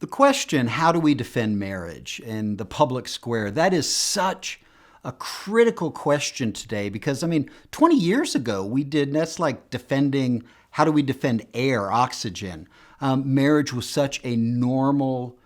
The question, how do we defend marriage in the public square? That is such a critical question today because, 20 years ago that's like defending, how do we defend air, oxygen? Marriage was such a normal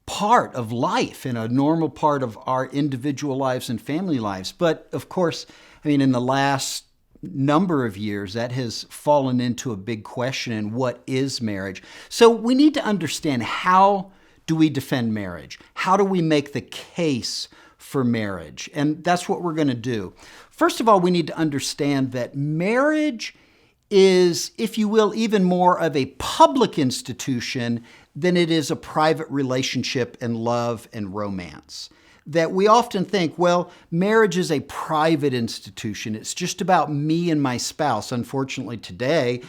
part of life and a normal part of our individual lives and family lives. But of course, in the last number of years, that has fallen into a big question in what is marriage. So we need to understand, how do we defend marriage? How do we make the case for marriage? And that's what we're going to do. First of all, we need to understand that marriage is, if you will, even more of a public institution than it is a private relationship and love and romance. That we often think, well, marriage is a private institution. It's just about me and my spouse. Unfortunately, today,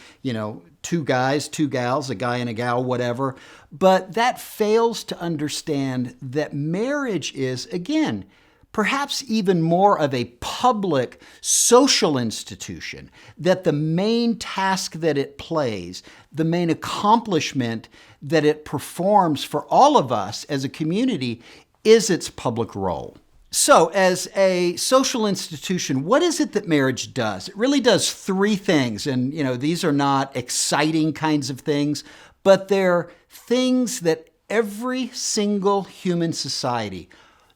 two guys, two gals, a guy and a gal, whatever. But that fails to understand that marriage is, again, perhaps even more of a public social institution, that the main task that it plays, the main accomplishment that it performs for all of us as a community is its public role. So as a social institution, what is it that marriage does? It really does three things. And, these are not exciting kinds of things, but they're things that every single human society,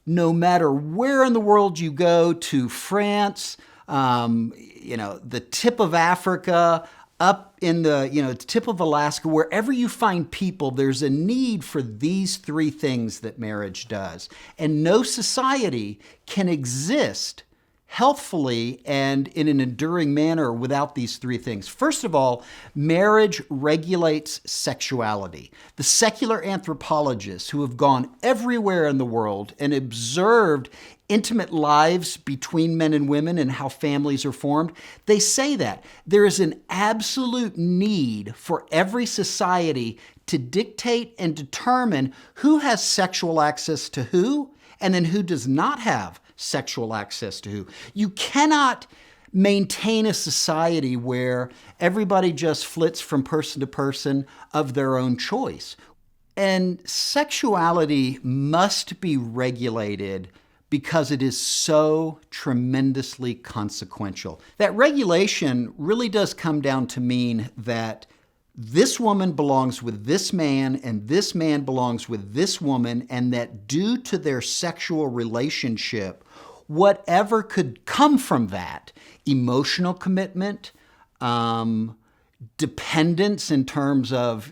no matter where in the world you go, to France, the tip of Africa, up in the tip of Alaska, wherever you find people, there's a need for these three things that marriage does. And no society can exist healthfully and in an enduring manner without these three things. First of all, marriage regulates sexuality. The secular anthropologists who have gone everywhere in the world and observed intimate lives between men and women and how families are formed, they say that there is an absolute need for every society to dictate and determine who has sexual access to who, and then who does not have sexual access to who. You cannot maintain a society where everybody just flits from person to person of their own choice. And sexuality must be regulated because it is so tremendously consequential. That regulation really does come down to mean that this woman belongs with this man and this man belongs with this woman, and that due to their sexual relationship, whatever could come from that, emotional commitment, dependence in terms of,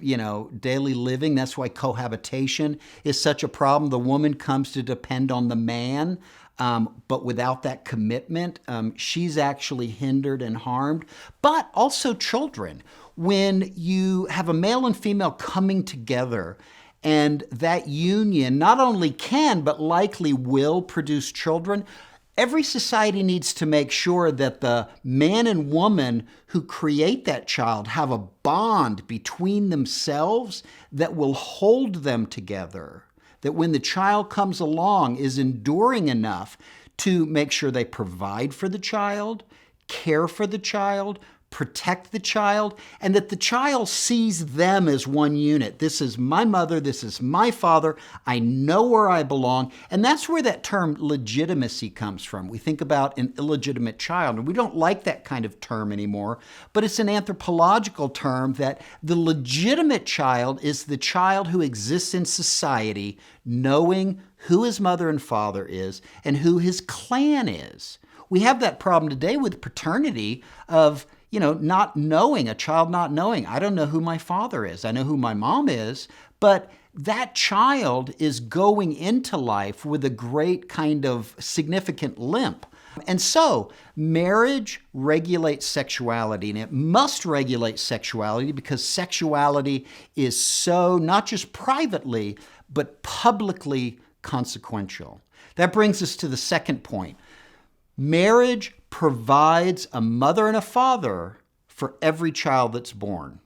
daily living. That's why cohabitation is such a problem. The woman comes to depend on the man, but without that commitment, she's actually hindered and harmed. But also children. When you have a male and female coming together, and that union not only can, but likely will produce children, every society needs to make sure that the man and woman who create that child have a bond between themselves that will hold them together. That when the child comes along is enduring enough to make sure they provide for the child, care for the child, protect the child, and that the child sees them as one unit. This is my mother, this is my father, I know where I belong. And that's where that term legitimacy comes from. We think about an illegitimate child, and we don't like that kind of term anymore, but it's an anthropological term that the legitimate child is the child who exists in society knowing who his mother and father is and who his clan is. We have that problem today with paternity of not knowing, a child not knowing. I don't know who my father is. I know who my mom is, but that child is going into life with a great kind of significant limp. And so marriage regulates sexuality, and it must regulate sexuality because sexuality is so not just privately, but publicly consequential. That brings us to the second point. Marriage provides a mother and a father for every child that's born.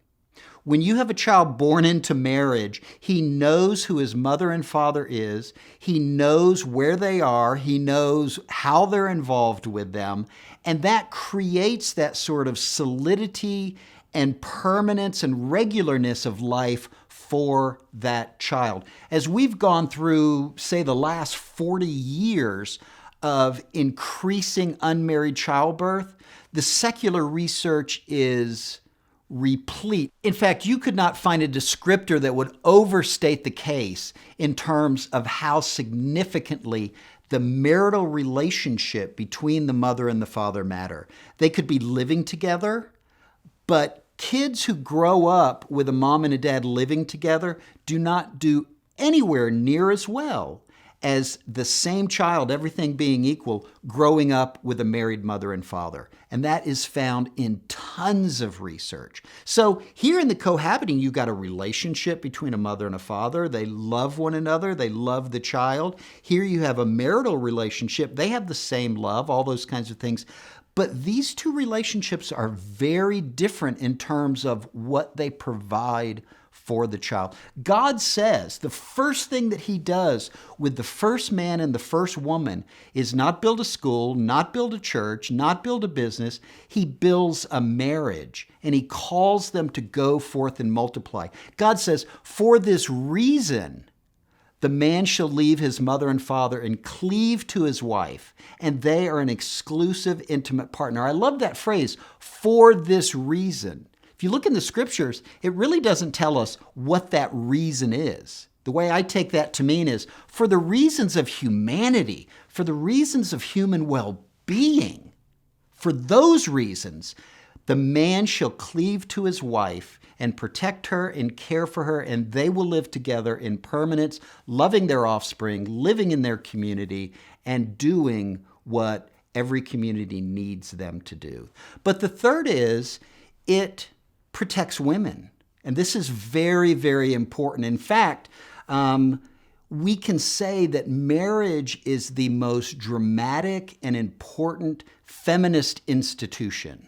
When you have a child born into marriage, he knows who his mother and father is. He knows where they are. He knows how they're involved with them. And that creates that sort of solidity and permanence and regularness of life for that child. As we've gone through, say, the last 40 years of increasing unmarried childbirth, the secular research is replete. In fact, you could not find a descriptor that would overstate the case in terms of how significantly the marital relationship between the mother and the father matter. They could be living together, but kids who grow up with a mom and a dad living together do not do anywhere near as well as the same child, everything being equal, growing up with a married mother and father. And that is found in tons of research. So here in the cohabiting, you've got a relationship between a mother and a father. They love one another. They love the child. Here you have a marital relationship. They have the same love, all those kinds of things. But these two relationships are very different in terms of what they provide for the child. God says the first thing that he does with the first man and the first woman is not build a school, not build a church, not build a business. He builds a marriage, and he calls them to go forth and multiply. God says, for this reason, the man shall leave his mother and father and cleave to his wife, and they are an exclusive, intimate partner. I love that phrase, for this reason. If you look in the scriptures, it really doesn't tell us what that reason is. The way I take that to mean is for the reasons of humanity, for the reasons of human well-being, for those reasons, the man shall cleave to his wife and protect her and care for her, and they will live together in permanence, loving their offspring, living in their community, and doing what every community needs them to do. But the third is, it protects women. And this is very, very important. In fact, we can say that marriage is the most dramatic and important feminist institution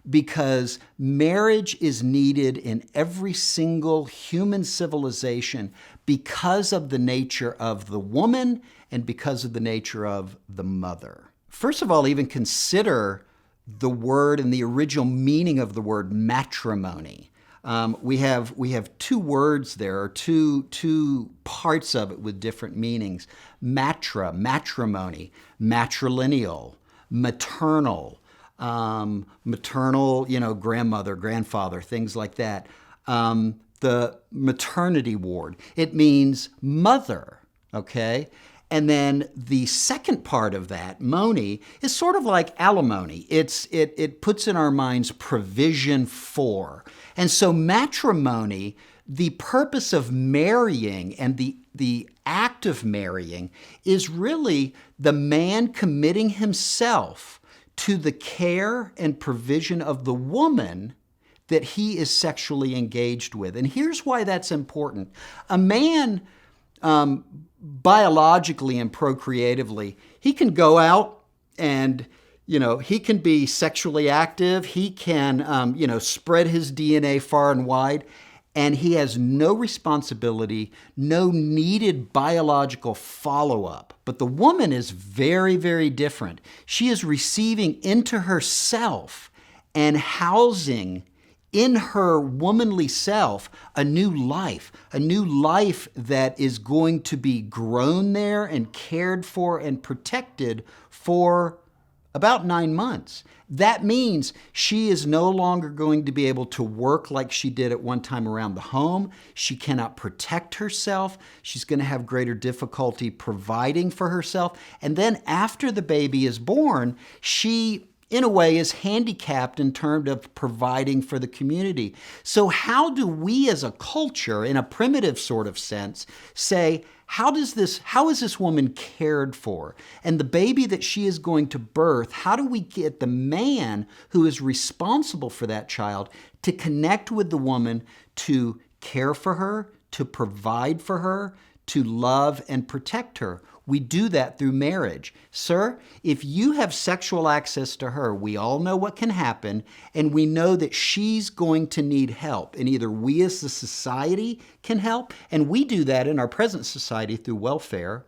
because marriage is needed in every single human civilization because of the nature of the woman and because of the nature of the mother. First of all, even consider the word and the original meaning of the word matrimony. We have two words there, or two parts of it with different meanings. Matrimony, matrilineal, maternal, grandmother, grandfather, things like that. The maternity ward, it means mother, okay? And then the second part of that, moni, is sort of like alimony. It puts in our minds provision for. And so matrimony, the purpose of marrying and the act of marrying is really the man committing himself to the care and provision of the woman that he is sexually engaged with. And here's why that's important. A man, biologically and procreatively, he can go out and, he can be sexually active. He can, spread his DNA far and wide, and he has no responsibility, no needed biological follow-up. But the woman is very, very different. She is receiving into herself and housing in her womanly self a new life that is going to be grown there and cared for and protected for about 9 months. That means she is no longer going to be able to work like she did at one time around the home. She cannot protect herself. She's going to have greater difficulty providing for herself. And then after the baby is born, she, in a way, is handicapped in terms of providing for the community. So how do we as a culture, in a primitive sort of sense, say, how is this woman cared for? And the baby that she is going to birth, how do we get the man who is responsible for that child to connect with the woman to care for her, to provide for her, to love and protect her? We do that through marriage. Sir, if you have sexual access to her, we all know what can happen, and we know that she's going to need help. And either we as a society can help, and we do that in our present society through welfare,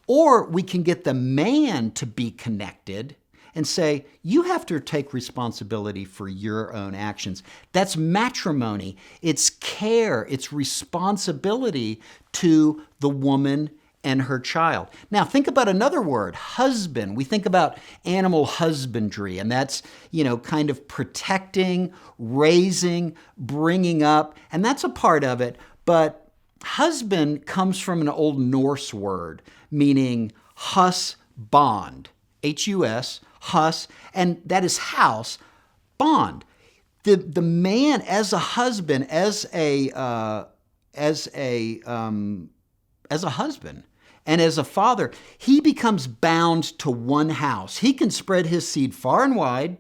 or we can get the man to be connected and say, you have to take responsibility for your own actions. That's matrimony. It's care. It's responsibility to the woman and her child. Now, think about another word, husband. We think about animal husbandry, and that's, kind of protecting, raising, bringing up, and that's a part of it. But husband comes from an Old Norse word meaning hus bond, H-U-S, hus, and that is house, bond. The man as a husband, as a husband and as a father, he becomes bound to one house. He can spread his seed far and wide,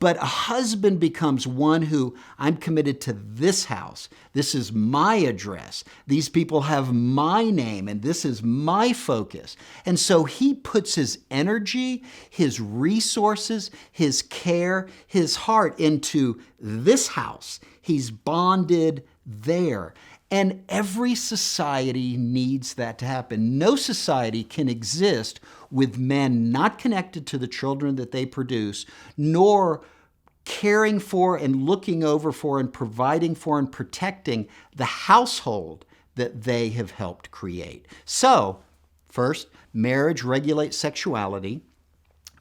but a husband becomes one who, I'm committed to this house. This is my address. These people have my name, and this is my focus. And so he puts his energy, his resources, his care, his heart into this house. He's bonded there. And every society needs that to happen. No society can exist with men not connected to the children that they produce, nor caring for and looking over for and providing for and protecting the household that they have helped create. So, first, marriage regulates sexuality.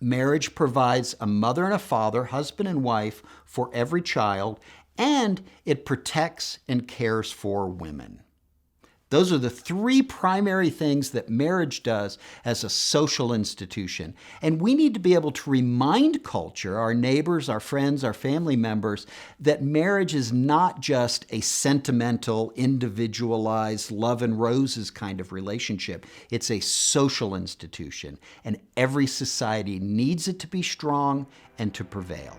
Marriage provides a mother and a father, husband and wife, for every child, and it protects and cares for women. Those are the three primary things that marriage does as a social institution. And we need to be able to remind culture, our neighbors, our friends, our family members, that marriage is not just a sentimental, individualized, love and roses kind of relationship. It's a social institution, and every society needs it to be strong and to prevail.